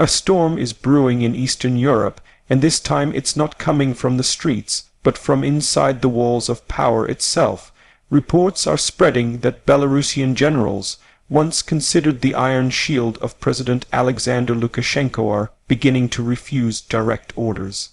A storm is brewing in Eastern Europe, and this time it's not coming from the streets, but from inside the walls of power itself. Reports are spreading that Belarusian generals, once considered the iron shield of President Alexander Lukashenko, are beginning to refuse direct orders.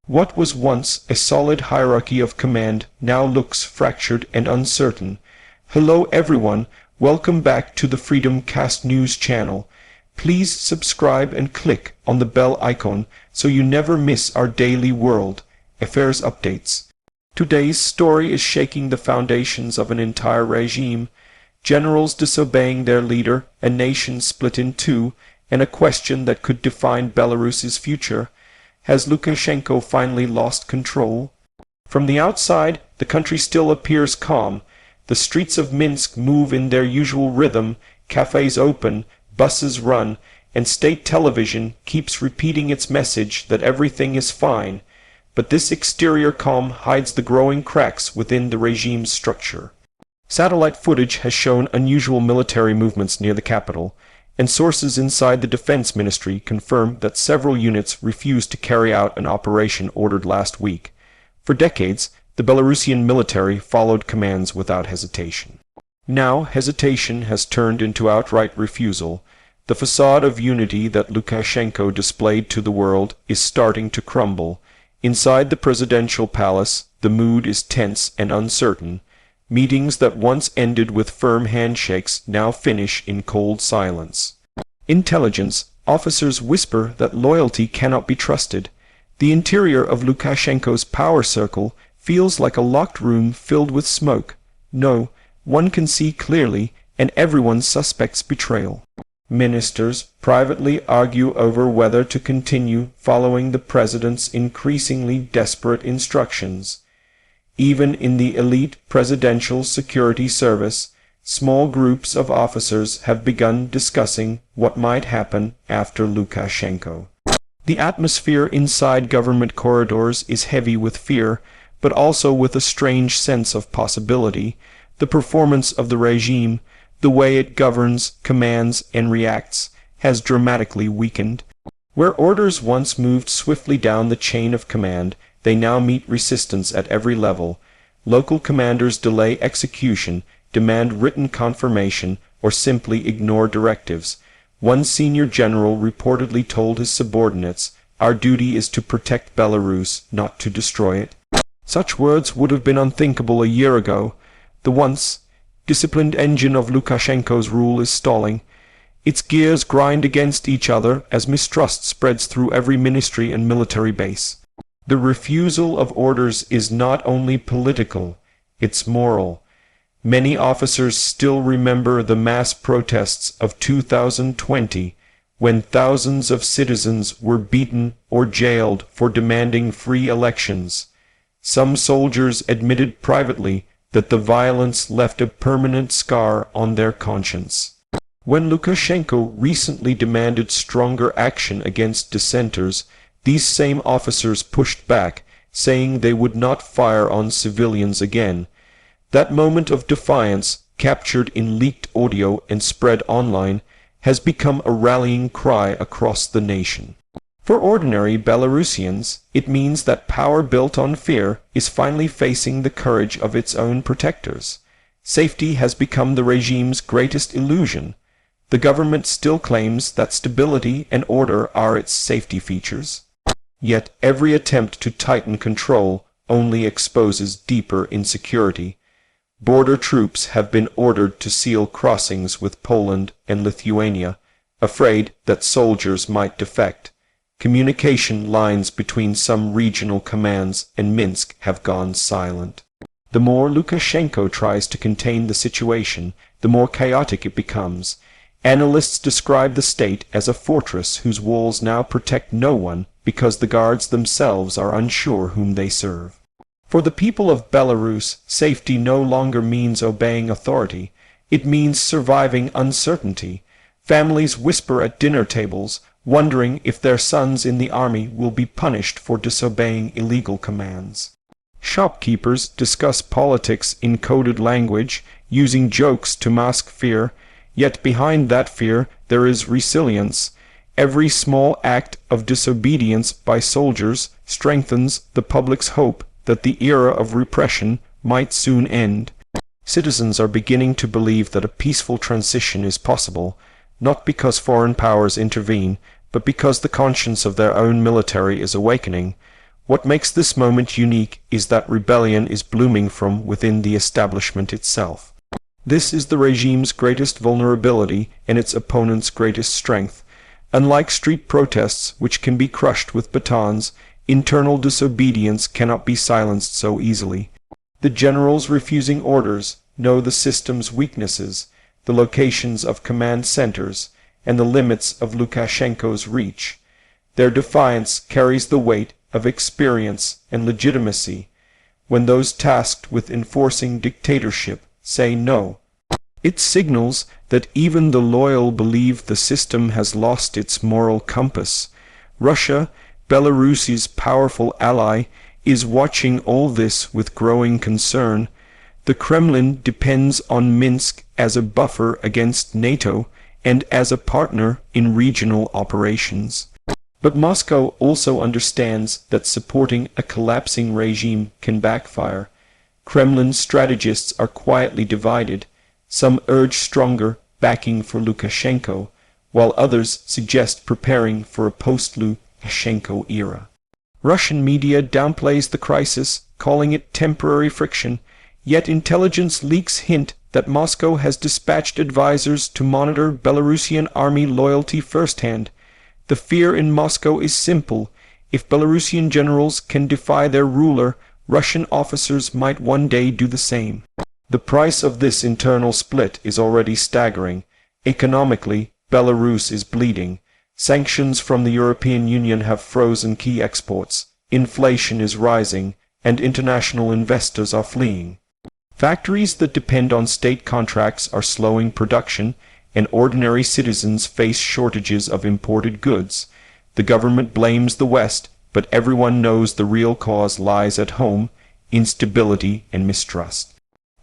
What was once a solid hierarchy of command now looks fractured and uncertain. Hello everyone, welcome back to the FreedomCast news channel. Please subscribe and click on the bell icon so you never miss our daily world affairs updates. Today's story is shaking the foundations of an entire regime, generals disobeying their leader, a nation split in two, and a question that could define Belarus's future. Has Lukashenko finally lost control? From the outside, the country still appears calm. The streets of Minsk move in their usual rhythm, cafes open, buses run, and state television keeps repeating its message that everything is fine. But this exterior calm hides the growing cracks within the regime's structure. Satellite footage has shown unusual military movements near the capital, and sources inside the defense ministry confirm that several units refused to carry out an operation ordered last week. For decades, the Belarusian military followed commands without hesitation. Now hesitation has turned into outright refusal. The facade of unity that Lukashenko displayed to the world is starting to crumble. Inside the presidential palace, the mood is tense and uncertain. Meetings that once ended with firm handshakes now finish in cold silence. Intelligence officers whisper that loyalty cannot be trusted. The interior of Lukashenko's power circle feels like a locked room filled with smoke. No, one can see clearly, and everyone suspects betrayal. Ministers privately argue over whether to continue following the president's increasingly desperate instructions. Even in the elite presidential security service, small groups of officers have begun discussing what might happen after Lukashenko. The atmosphere inside government corridors is heavy with fear, but also with a strange sense of possibility. The performance of the regime, the way it governs, commands, and reacts, has dramatically weakened. Where orders once moved swiftly down the chain of command, they now meet resistance at every level. Local commanders delay execution, demand written confirmation, or simply ignore directives. One senior general reportedly told his subordinates, "Our duty is to protect Belarus, not to destroy it." Such words would have been unthinkable a year ago. The once disciplined engine of Lukashenko's rule is stalling. Its gears grind against each other as mistrust spreads through every ministry and military base. The refusal of orders is not only political, it's moral. Many officers still remember the mass protests of 2020, when thousands of citizens were beaten or jailed for demanding free elections. Some soldiers admitted privately that the violence left a permanent scar on their conscience. When Lukashenko recently demanded stronger action against dissenters, these same officers pushed back, saying they would not fire on civilians again. That moment of defiance, captured in leaked audio and spread online, has become a rallying cry across the nation. For ordinary Belarusians, it means that power built on fear is finally facing the courage of its own protectors. Safety has become the regime's greatest illusion. The government still claims that stability and order are its safety features. Yet every attempt to tighten control only exposes deeper insecurity. Border troops have been ordered to seal crossings with Poland and Lithuania, afraid that soldiers might defect. Communication lines between some regional commands and Minsk have gone silent. The more Lukashenko tries to contain the situation, the more chaotic it becomes. Analysts describe the state as a fortress whose walls now protect no one because the guards themselves are unsure whom they serve. For the people of Belarus, safety no longer means obeying authority. It means surviving uncertainty. Families whisper at dinner tables, wondering if their sons in the army will be punished for disobeying illegal commands. Shopkeepers discuss politics in coded language, using jokes to mask fear. Yet behind that fear there is resilience. Every small act of disobedience by soldiers strengthens the public's hope that the era of repression might soon end. Citizens are beginning to believe that a peaceful transition is possible, not because foreign powers intervene, but because the conscience of their own military is awakening. What makes this moment unique is that rebellion is blooming from within the establishment itself. This is the regime's greatest vulnerability and its opponent's greatest strength. Unlike street protests, which can be crushed with batons, internal disobedience cannot be silenced so easily. The generals refusing orders know the system's weaknesses, the locations of command centers, and the limits of Lukashenko's reach. Their defiance carries the weight of experience and legitimacy when those tasked with enforcing dictatorship say no. It signals that even the loyal believe the system has lost its moral compass. Russia, Belarus's powerful ally, is watching all this with growing concern. The Kremlin depends on Minsk as a buffer against NATO and as a partner in regional operations. But Moscow also understands that supporting a collapsing regime can backfire. Kremlin strategists are quietly divided. Some urge stronger backing for Lukashenko, while others suggest preparing for a post-Lukashenko era. Russian media downplays the crisis, calling it temporary friction, yet intelligence leaks hint that Moscow has dispatched advisors to monitor Belarusian army loyalty firsthand. The fear in Moscow is simple. If Belarusian generals can defy their ruler, Russian officers might one day do the same. The price of this internal split is already staggering. Economically, Belarus is bleeding. Sanctions from the European Union have frozen key exports. Inflation is rising, and international investors are fleeing. Factories that depend on state contracts are slowing production, and ordinary citizens face shortages of imported goods. The government blames the West, but everyone knows the real cause lies at home: instability and mistrust.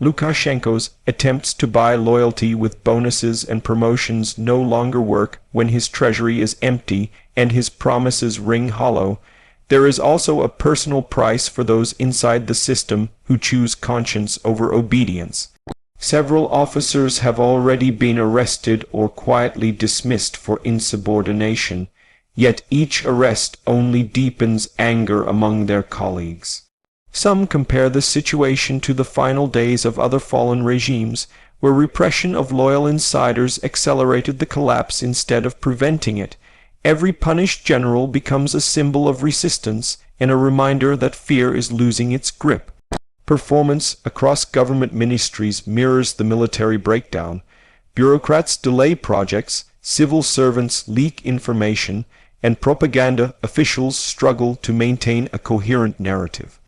Lukashenko's attempts to buy loyalty with bonuses and promotions no longer work when his treasury is empty and his promises ring hollow. There is also a personal price for those inside the system who choose conscience over obedience. Several officers have already been arrested or quietly dismissed for insubordination, yet each arrest only deepens anger among their colleagues. Some compare the situation to the final days of other fallen regimes, where repression of loyal insiders accelerated the collapse instead of preventing it. Every punished general becomes a symbol of resistance and a reminder that fear is losing its grip. Performance across government ministries mirrors the military breakdown. Bureaucrats delay projects, civil servants leak information, and propaganda officials struggle to maintain a coherent narrative.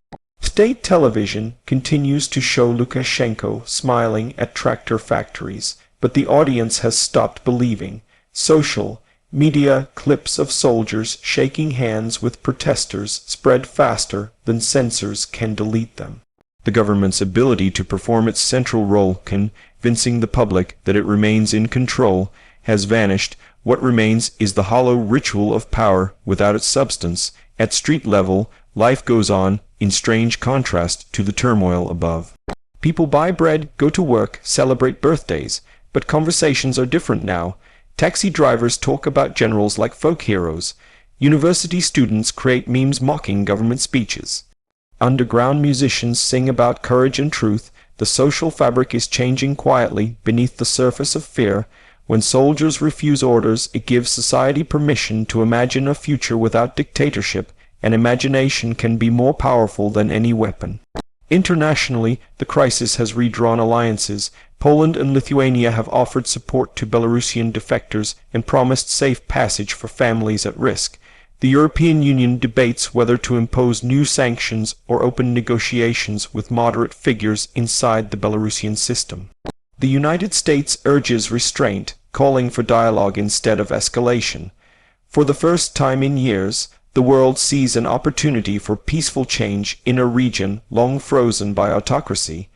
State television continues to show Lukashenko smiling at tractor factories, but the audience has stopped believing. Social media clips of soldiers shaking hands with protesters spread faster than censors can delete them. The government's ability to perform its central role, convincing the public that it remains in control, has vanished. What remains is the hollow ritual of power without its substance. At street level, life goes on, in strange contrast to the turmoil above. People buy bread, go to work, celebrate birthdays, but conversations are different now. Taxi drivers talk about generals like folk heroes. University students create memes mocking government speeches. Underground musicians sing about courage and truth. The social fabric is changing quietly beneath the surface of fear. When soldiers refuse orders, it gives society permission to imagine a future without dictatorship, and imagination can be more powerful than any weapon. Internationally, the crisis has redrawn alliances. Poland and Lithuania have offered support to Belarusian defectors and promised safe passage for families at risk. The European Union debates whether to impose new sanctions or open negotiations with moderate figures inside the Belarusian system. The United States urges restraint, calling for dialogue instead of escalation. For the first time in years, the world sees an opportunity for peaceful change in a region long frozen by autocracy.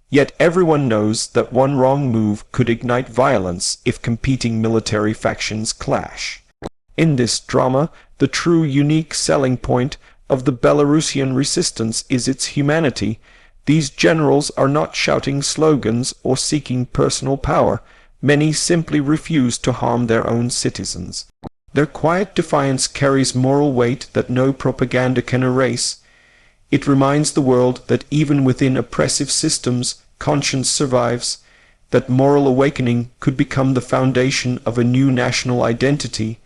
Yet everyone knows that one wrong move could ignite violence if competing military factions clash. In this drama, the true unique selling point of the Belarusian resistance is its humanity. These generals are not shouting slogans or seeking personal power. Many simply refuse to harm their own citizens. Their quiet defiance carries moral weight that no propaganda can erase. It reminds the world that even within oppressive systems, conscience survives, that moral awakening could become the foundation of a new national identity,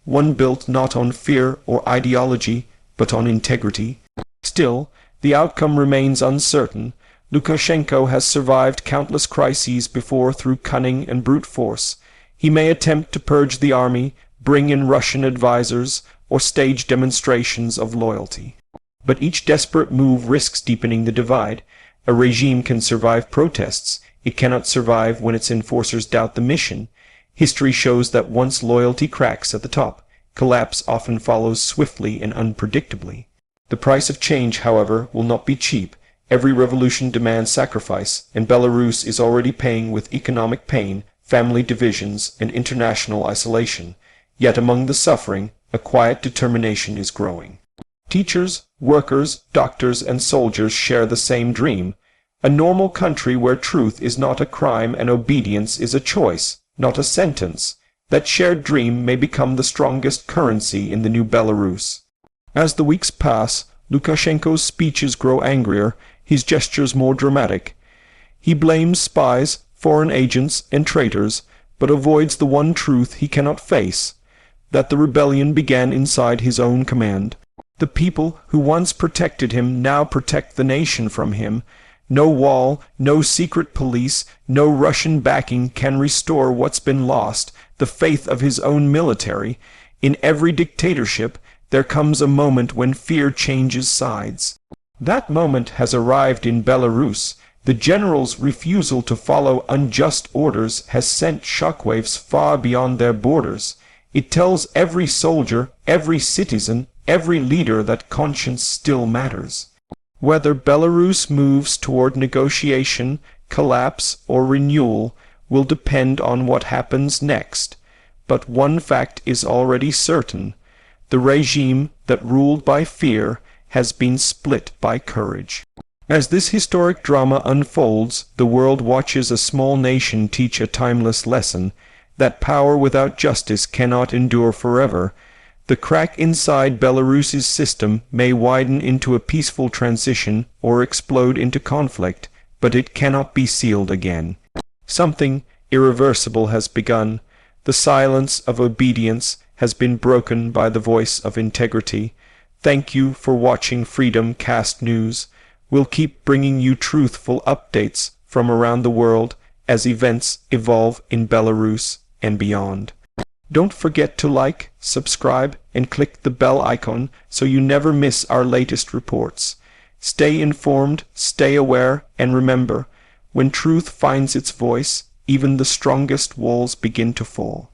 one built not on fear or ideology, but on integrity. Still, the outcome remains uncertain. Lukashenko has survived countless crises before through cunning and brute force. He may attempt to purge the army, bring in Russian advisors, or stage demonstrations of loyalty. But each desperate move risks deepening the divide. A regime can survive protests. It cannot survive when its enforcers doubt the mission. History shows that once loyalty cracks at the top, collapse often follows swiftly and unpredictably. The price of change, however, will not be cheap. Every revolution demands sacrifice, and Belarus is already paying with economic pain, family divisions, and international isolation. Yet among the suffering, a quiet determination is growing. Teachers, workers, doctors, and soldiers share the same dream. A normal country where truth is not a crime and obedience is a choice, not a sentence. That shared dream may become the strongest currency in the new Belarus. As the weeks pass, Lukashenko's speeches grow angrier, his gestures more dramatic. He blames spies, foreign agents, and traitors, but avoids the one truth he cannot face, that the rebellion began inside his own command. The people who once protected him now protect the nation from him. No wall, no secret police, no Russian backing can restore what's been lost, the faith of his own military. In every dictatorship, there comes a moment when fear changes sides. That moment has arrived in Belarus. The general's refusal to follow unjust orders has sent shockwaves far beyond their borders. It tells every soldier, every citizen, every leader that conscience still matters. Whether Belarus moves toward negotiation, collapse, or renewal will depend on what happens next. But one fact is already certain. The regime that ruled by fear has been split by courage. As this historic drama unfolds, the world watches a small nation teach a timeless lesson, that power without justice cannot endure forever. The crack inside Belarus's system may widen into a peaceful transition or explode into conflict, but it cannot be sealed again. Something irreversible has begun. The silence of obedience has been broken by the voice of integrity. Thank you for watching FreedomCast News. We'll keep bringing you truthful updates from around the world as events evolve in Belarus and beyond. Don't forget to like, subscribe, and click the bell icon so you never miss our latest reports. Stay informed, stay aware, and remember, when truth finds its voice, even the strongest walls begin to fall.